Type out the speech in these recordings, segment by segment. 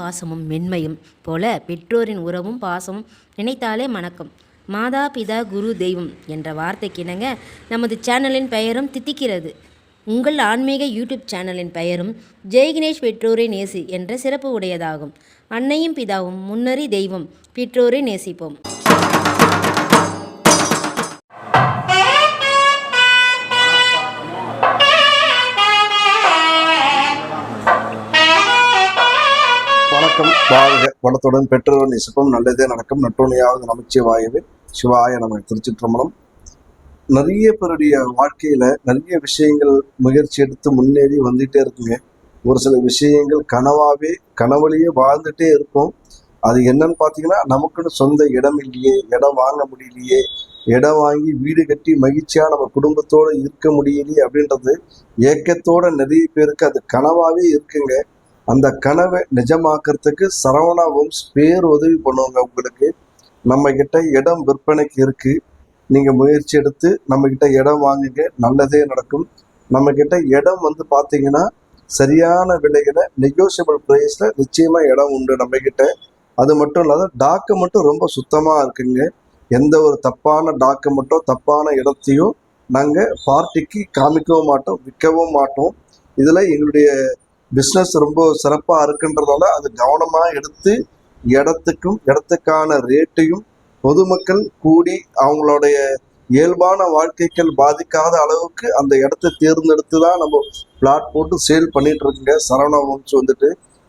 பாசமும் மென்மையும் போல பெற்றோரின் உறவும் பாசமும் நினைத்தாலே மணக்கும். மாதா பிதா குரு தெய்வம் என்ற வார்த்தைக்கு இணங்க நமது சேனலின் பெயரும் தித்திக்கிறது. உங்கள் ஆன்மீக யூடியூப் சேனலின் பெயரும் ஜெய் கணேஷ் பெற்றோரை நேசி என்ற சிறப்பு உடையதாகும். அன்னையும் பிதாவும் முன்னறி தெய்வம், பெற்றோரை நேசிப்போம். வணக்கம். வாழ்க வளத்துடன் பெற்றோர் நேசிப்போம். நல்லதே நடக்கும். நற்றுணையாவது நமச்சிவாயவே. சிவாய நமக்கு. திருச்சிற்றம்பலம். நிறைய பேருடைய வாழ்க்கையில நிறைய விஷயங்கள் முயற்சி எடுத்து முன்னேறி வந்துட்டே இருக்குங்க. ஒரு சில விஷயங்கள் கனவுலயே வாழ்ந்துட்டே இருக்கும். அது என்னன்னு பார்த்தீங்கன்னா, நமக்குன்னு சொந்த இடம் இல்லையே, இடம் வாங்க முடியலையே, இடம் வாங்கி வீடு கட்டி மகிழ்ச்சியா நம்ம குடும்பத்தோடு இருக்க முடியலையே அப்படின்றது ஏக்கத்தோட நிறைய பேருக்கு அது கனவாவே இருக்குங்க. அந்த கனவை நிஜமாக்குறதுக்கு சரவணா ஹோம்ஸ் உதவி பண்ணுவாங்க. உங்களுக்கு நம்ம கிட்ட இடம் விற்பனைக்கு இருக்கு. நீங்க முயற்சி எடுத்து நம்ம கிட்ட இடம் வாங்குங்க, நல்லதே நடக்கும். நம்ம கிட்ட இடம் பார்த்தீங்கன்னா சரியான விலையில நெகோசியபிள் பிரைஸ்ல நிச்சயமா இடம் உண்டு நம்ம கிட்ட. அது மட்டும் இல்லாத டாக்குமெண்ட்டும் ரொம்ப சுத்தமா இருக்குங்க. எந்த ஒரு தப்பான டாக்குமெண்ட்டோ தப்பான இடத்தையும் நாங்க பார்ட்டிக்கு காமிக்கவும் மாட்டோம், விற்கவும் மாட்டோம். இதுல எங்களுடைய பிஸ்னஸ் ரொம்ப சிறப்பாக இருக்குன்றதால அது கவனமாக எடுத்து இடத்துக்கான ரேட்டையும் பொதுமக்கள் கூடி அவங்களுடைய இயல்பான வாழ்க்கைகள் பாதிக்காத அளவுக்கு அந்த இடத்தை தேர்ந்தெடுத்து தான் நம்ம பிளாட் போட்டு சேல் பண்ணிட்டு இருக்குங்க. சரவணா ஹோம்ஸ்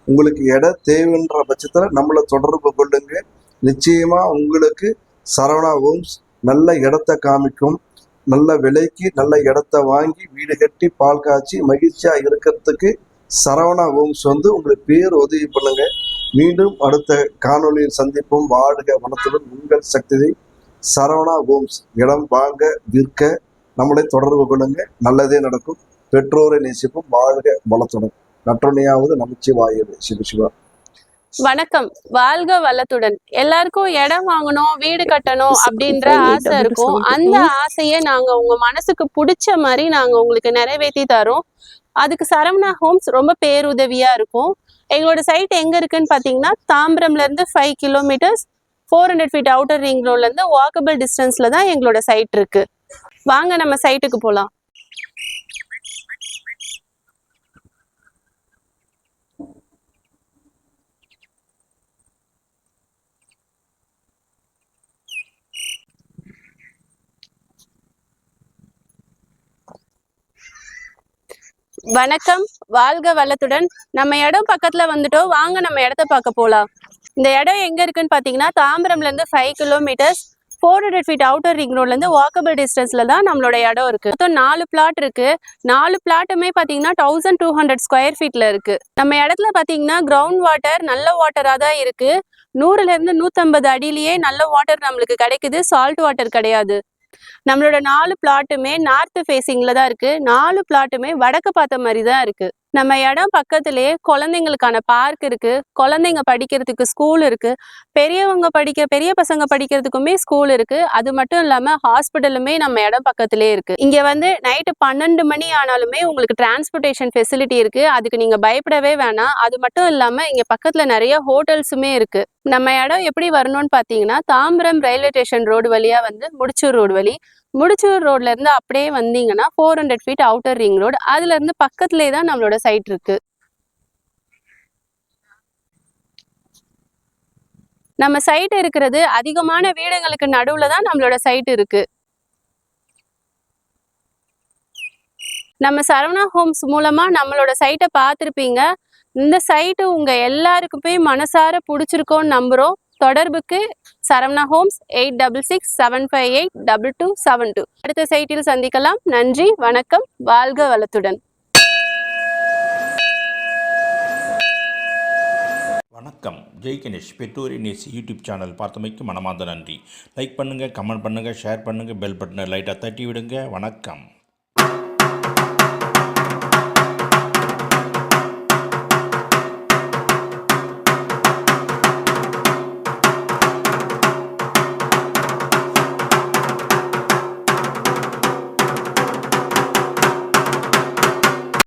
உங்களுக்கு இடம் தேவைன்ற பட்சத்தில் நம்மளை தொடர்பு கொள்ளுங்க. நிச்சயமாக உங்களுக்கு சரவணா ஹோம்ஸ் நல்ல இடத்த காமிக்கும். நல்ல விலைக்கு நல்ல இடத்த வாங்கி வீடு கட்டி பால் காய்ச்சி மகிழ்ச்சியாக இருக்கிறதுக்கு சரவணா ஹோம்ஸ் உங்களுக்கு உதவி பண்ணுங்க. மீண்டும் அடுத்த காணொலியில் சந்திப்போம். வாழ்க வளத்துடன் உங்கள் சக்தி. சரவணா ஹோம்ஸ் இடம் வாங்க விற்க நம்மளை தொடர்பு கொள்ளுங்க, நல்லதே நடக்கும். பெற்றோரை நேசிப்போம். வாழ்க வளத்துடன். நற்றுணையாவது நமச்சிவாயவே. சிவசிவா. வணக்கம். வாழ்க வளத்துடன். எல்லாருக்கும் இடம் வாங்கணும், வீடு கட்டணும் அப்படின்ற ஆசை இருக்கும். அந்த ஆசையை நாங்க உங்க மனசுக்கு பிடிச்ச மாதிரி நாங்க உங்களுக்கு நிறைவேற்றி தரோம். அதுக்கு சரவணா ஹோம்ஸ் ரொம்ப பேருதவியா இருக்கும். எங்களோட சைட் எங்க இருக்குன்னு பாத்தீங்கன்னா, தாம்பரம்ல இருந்து 5 கிலோமீட்டர்ஸ், 400 ஃபீட் அவுட்டர் ரிங் ரோட்ல இருந்து வாக்கபிள் டிஸ்டன்ஸ்ல தான் எங்களோட சைட் இருக்கு. வாங்க நம்ம சைட்டுக்கு போலாம். வணக்கம். வாழ்க வளத்துடன். நம்ம இடம் பக்கத்துல வந்துட்டோம். வாங்க நம்ம இடத்த பார்க்க போலாம். இந்த இடம் எங்க இருக்குன்னு பாத்தீங்கன்னா, தாம்பரம்ல இருந்து 5 கிலோமீட்டர்ஸ், 400 ஃபீட் அவுட்டர் ரிங் ரோட்ல இருந்து வாக்கபிள் டிஸ்டன்ஸ்ல தான் நம்மளோட இடம் இருக்கு. மொத்தம் 4 பிளாட் இருக்கு. 4 பிளாட்டுமே பாத்தீங்கன்னா 1200 ஸ்கொயர் ஃபீட்ல இருக்கு. நம்ம இடத்துல பாத்தீங்கன்னா கிரவுண்ட் வாட்டர் நல்ல வாட்டரா தான் இருக்கு. 100ல இருந்து 150 அடியிலேயே நல்ல வாட்டர் நம்மளுக்கு கிடைக்குது. சால்ட் வாட்டர் கிடையாது. நம்மளோட 4 பிளாட்டுமே நார்த் ஃபேசிங்ல தான் இருக்கு. 4 பிளாட்டுமே வடக்கு பார்த்த மாதிரி தான் இருக்கு. நம்ம இடம் பக்கத்திலேயே குழந்தைங்களுக்கான பார்க் இருக்கு. குழந்தைங்க படிக்கிறதுக்கு ஸ்கூல் இருக்கு. பெரிய பசங்க படிக்கிறதுக்குமே ஸ்கூல் இருக்கு. அது மட்டும் இல்லாம ஹாஸ்பிட்டலுமே நம்ம இடம் பக்கத்திலே இருக்கு. இங்க நைட்டு 12 மணி ஆனாலுமே உங்களுக்கு டிரான்ஸ்போர்டேஷன் ஃபெசிலிட்டி இருக்கு. அதுக்கு நீங்க பயப்படவே வேணாம். அது மட்டும் இல்லாம இங்க பக்கத்துல நிறைய ஹோட்டல்ஸுமே இருக்கு. நம்ம இடம் எப்படி வரணும்னு பாத்தீங்கன்னா, தாம்பரம் ரயில்வே ஸ்டேஷன் ரோடு வழியா முடிச்சூர் ரோடு வழி, முடிச்சூர் ரோட்ல இருந்து அப்படியே வந்தீங்கன்னா 400 ஃபீட் அவுட்டர் ரிங் ரோடு, அதுல இருந்து பக்கத்திலே தான் நம்மளோட சைட் இருக்கு. நம்ம சைட் இருக்கிறது அதிகமான வீடுகளுக்கு நடுவுல தான் நம்மளோட சைட் இருக்கு. நம்ம சரவணா ஹோம்ஸ் மூலமா நம்மளோட சைட்டை பார்த்துருப்பீங்க. இந்த சைட்டு உங்க எல்லாருக்குமே மனசார பிடிச்சிருக்கோன்னு நம்புறோம். தொடர்புக்கு சரவணா ஹோம்ஸ் 8667582272. அடுத்த சைட்டில் சந்திக்கலாம். நன்றி, வணக்கம். வாழ்க வளத்துடன். வணக்கம். ஜெய் கணேஷ் பெற்றோரை நேசி யூடியூப் சேனல் பார்த்தமைக்கு மனமார்ந்த நன்றி. லைக் பண்ணுங்கள், கமெண்ட் பண்ணுங்கள், ஷேர் பண்ணுங்கள், பெல் பட்டனை லைட்டாக தட்டி விடுங்க. வணக்கம்.